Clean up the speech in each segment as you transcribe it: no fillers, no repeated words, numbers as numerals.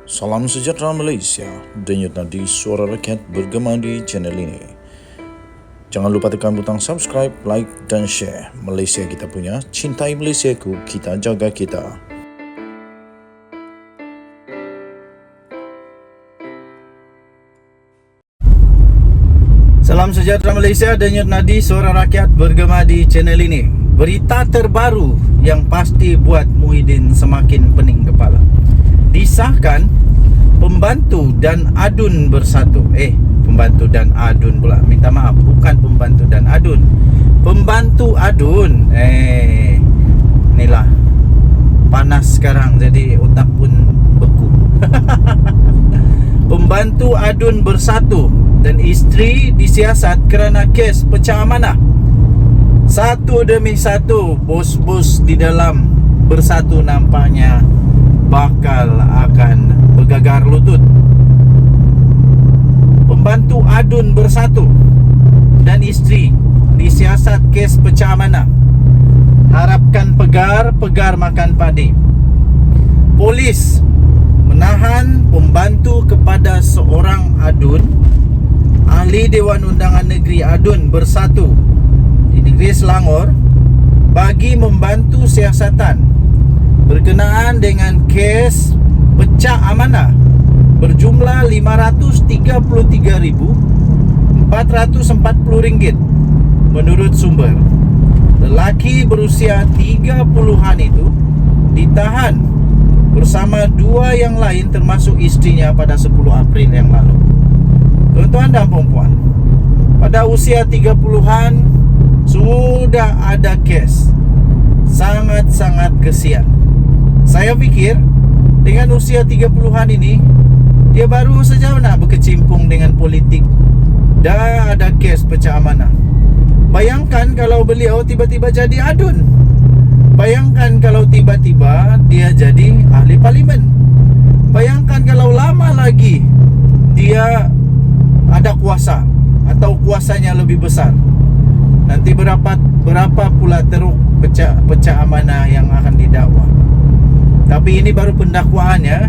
Salam sejahtera Malaysia, denyut nadi suara rakyat bergema di channel ini. Jangan lupa tekan butang subscribe, like dan share. Malaysia kita punya, cintai Malaysiaku, kita jaga kita. Salam sejahtera Malaysia, denyut nadi suara rakyat bergema di channel ini. Berita terbaru yang pasti buat Muhyiddin semakin pening kepala. Disahkan pembantu dan adun bersatu. Pembantu dan adun pula. Minta maaf, bukan pembantu dan adun. Pembantu adun. Inilah panas sekarang, jadi otak pun beku. Pembantu adun bersatu dan isteri disiasat kerana kes pecah amanah. Satu demi satu bos-bos di dalam bersatu nampaknya bakal akan bergagar lutut. Pembantu adun bersatu dan isteri disiasat kes pecah amanah. Harapkan pegar, pegar makan padi. Polis menahan pembantu kepada seorang adun, ahli Dewan Undangan Negeri Adun Bersatu di Negeri Selangor, bagi membantu siasatan berkenaan dengan kes pecah amanah berjumlah RM533,440 menurut sumber. Lelaki berusia 30-an itu ditahan bersama dua yang lain termasuk istrinya pada 10 April yang lalu. Tuan-tuan dan puan-puan, pada usia 30-an sudah ada kes. Sangat-sangat kesian. Saya fikir dengan usia 30-an ini dia baru saja nak berkecimpung dengan politik. Dah ada kes pecah amanah. Bayangkan kalau beliau tiba-tiba jadi adun. Bayangkan kalau tiba-tiba dia jadi ahli parlimen. Bayangkan kalau lama lagi dia ada kuasa atau kuasanya lebih besar. Nanti berapa pula teruk pecah amanah yang akan didakwa. Tapi ini baru pendakwaannya,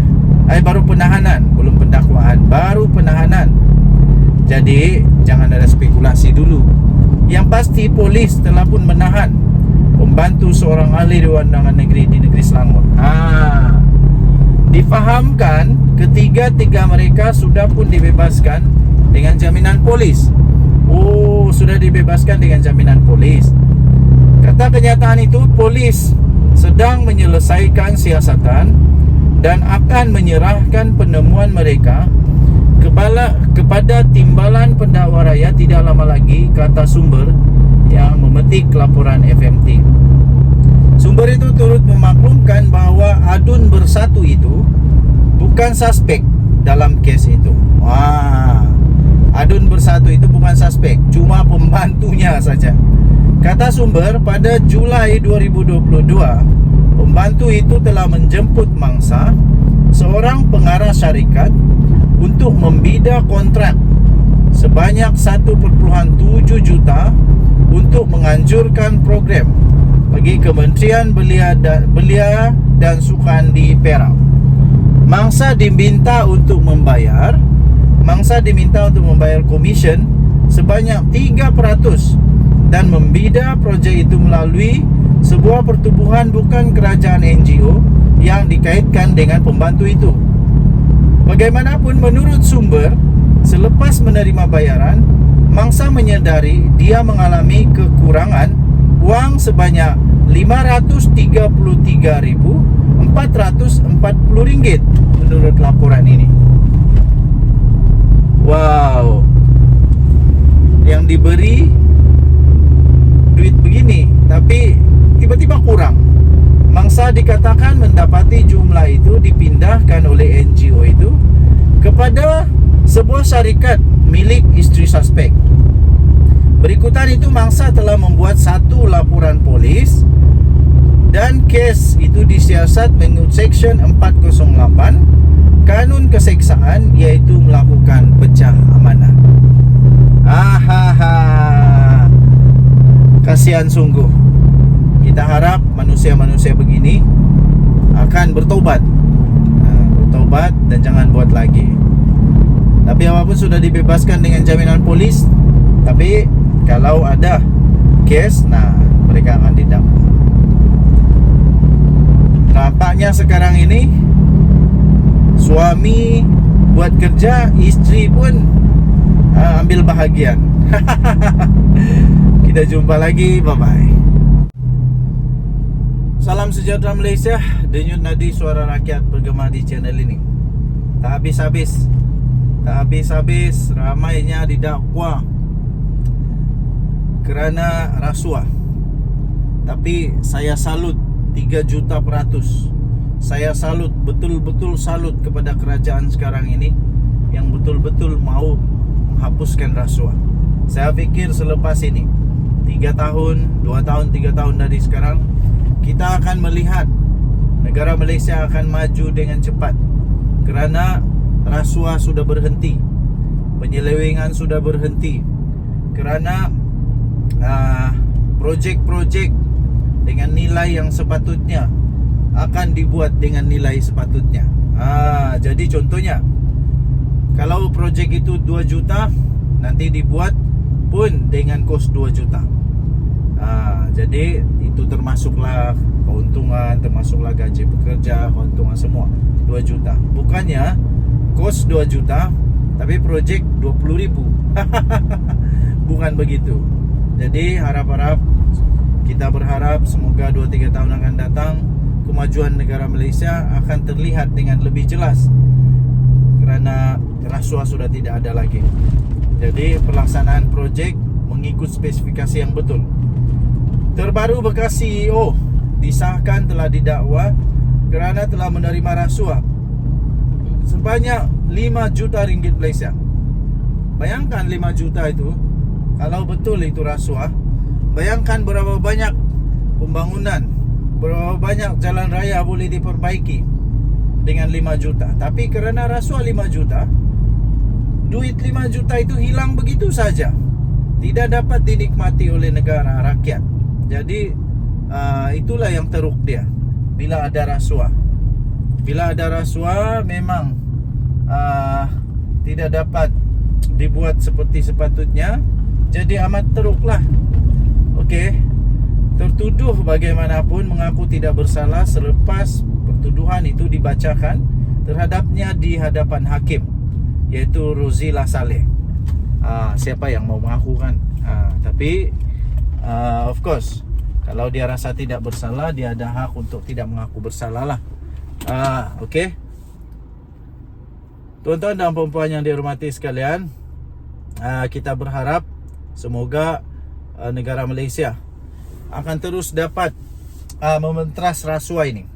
baru penahanan, belum pendakwaan, baru penahanan. Jadi jangan ada spekulasi dulu. Yang pasti polis telah pun menahan pembantu seorang ahli Dewan Undangan Negeri di Negeri Selangor. Difahamkan ketiga-tiga mereka sudah pun dibebaskan dengan jaminan polis. Sudah dibebaskan dengan jaminan polis. Kata kenyataan itu, polis sedang menyelesaikan siasatan dan akan menyerahkan penemuan mereka kepada Timbalan Pendakwa Raya tidak lama lagi, kata sumber yang memetik laporan FMT. Sumber itu turut memaklumkan bahawa adun bersatu itu bukan suspek dalam kes itu. Adun bersatu itu bukan suspek, cuma pembantunya saja. Kata sumber, pada Julai 2022, pembantu itu telah menjemput mangsa seorang pengarah syarikat untuk membida kontrak sebanyak 1.7 juta untuk menganjurkan program bagi Kementerian Belia dan Sukan di Perak. Mangsa diminta untuk membayar komisen sebanyak 3% dan membida projek itu melalui sebuah pertubuhan bukan kerajaan NGO yang dikaitkan dengan pembantu itu. Bagaimanapun, menurut sumber, selepas menerima bayaran, mangsa menyedari dia mengalami kekurangan wang sebanyak RM533,440 menurut laporan ini. Yang diberi duit begini, tapi tiba-tiba kurang. Mangsa dikatakan mendapati jumlah itu dipindahkan oleh NGO itu kepada sebuah syarikat milik isteri suspek. Berikutan itu, mangsa telah membuat satu laporan polis dan kes itu disiasat mengikut Seksyen 408 Kanun Keseksaan, iaitu melakukan pecah amanah. Kasihan sungguh. Kita harap manusia-manusia begini akan bertobat. Bertobat buat dan jangan buat lagi. Tapi apapun sudah dibebaskan dengan jaminan polis. Tapi kalau ada kes, nah mereka akan didakwa. Nampaknya sekarang ini suami buat kerja, istri pun ambil bahagian. Kita jumpa lagi, bye-bye. Salam sejahtera Malaysia. Denyut nadi suara rakyat bergema di channel ini. Tak habis-habis ramainya didakwa kerana rasuah. Tapi saya salut 3 juta %. Saya salut, betul-betul salut kepada kerajaan sekarang ini yang betul-betul mau menghapuskan rasuah. Saya fikir selepas ini 3 tahun, 2 tahun, 3 tahun dari sekarang, kita akan melihat negara Malaysia akan maju dengan cepat kerana rasuah sudah berhenti, penyelewengan sudah berhenti, kerana projek-projek dengan nilai yang sepatutnya akan dibuat dengan nilai sepatutnya. Jadi contohnya, kalau projek itu 2 juta, nanti dibuat pun dengan kos 2 juta. Jadi itu termasuklah keuntungan, termasuklah gaji pekerja, keuntungan semua 2 juta. Bukannya kos 2 juta tapi projek 20,000. Bukan begitu. Jadi harap-harap, kita berharap semoga 2-3 tahun akan datang kemajuan negara Malaysia akan terlihat dengan lebih jelas kerana rasuah sudah tidak ada lagi. Jadi pelaksanaan projek mengikut spesifikasi yang betul. Terbaru bekas CEO disahkan telah didakwa kerana telah menerima rasuah sebanyak 5 juta ringgit Malaysia. Bayangkan 5 juta itu, kalau betul itu rasuah, bayangkan berapa banyak pembangunan, berapa banyak jalan raya boleh diperbaiki dengan 5 juta. Tapi kerana rasuah 5 juta, duit 5 juta itu hilang begitu saja, tidak dapat dinikmati oleh negara rakyat. Jadi itulah yang teruk dia bila ada rasuah. Bila ada rasuah memang tidak dapat dibuat seperti sepatutnya. Jadi amat teruklah. Okey, tertuduh bagaimanapun mengaku tidak bersalah selepas pertuduhan itu dibacakan terhadapnya di hadapan hakim, iaitu Rozilah Saleh. Siapa yang mau mengaku kan? Tapi of course, kalau dia rasa tidak bersalah, dia ada hak untuk tidak mengaku bersalah lah. Okey, tuan-tuan dan puan-puan yang dihormati sekalian, kita berharap semoga negara Malaysia akan terus dapat mementras rasuah ini.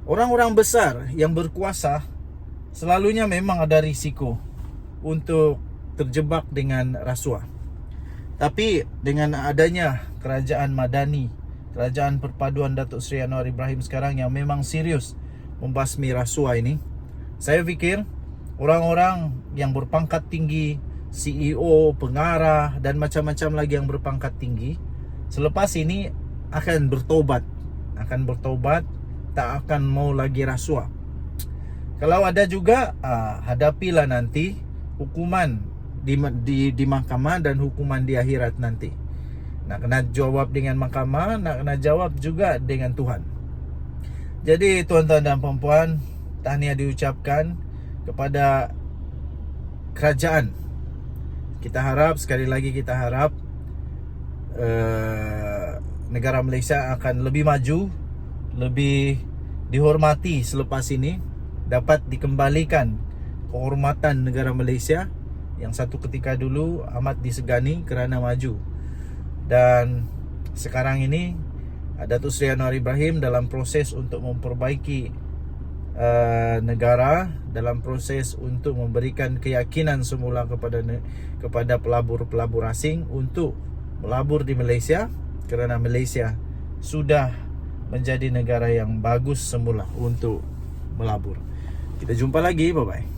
Orang-orang besar yang berkuasa selalunya memang ada risiko untuk terjebak dengan rasuah. Tapi dengan adanya kerajaan Madani, kerajaan perpaduan Datuk Seri Anwar Ibrahim sekarang yang memang serius membasmi rasuah ini, saya fikir orang-orang yang berpangkat tinggi, CEO, pengarah dan macam-macam lagi yang berpangkat tinggi, selepas ini akan bertobat, tak akan mau lagi rasuah. Kalau ada juga, hadapilah nanti hukuman di mahkamah dan hukuman di akhirat nanti. Nak kena jawab dengan mahkamah, nak kena jawab juga dengan Tuhan. Jadi tuan-tuan dan puan-puan, tahniah diucapkan kepada kerajaan. Kita harap, sekali lagi kita harap negara Malaysia akan lebih maju, lebih dihormati selepas ini, dapat dikembalikan kehormatan negara Malaysia yang satu ketika dulu amat disegani kerana maju. Dan sekarang ini Datuk Seri Anwar Ibrahim dalam proses untuk memperbaiki negara, dalam proses untuk memberikan keyakinan semula kepada pelabur-pelabur asing untuk melabur di Malaysia, kerana Malaysia sudah menjadi negara yang bagus semula untuk melabur. Kita jumpa lagi, bye-bye.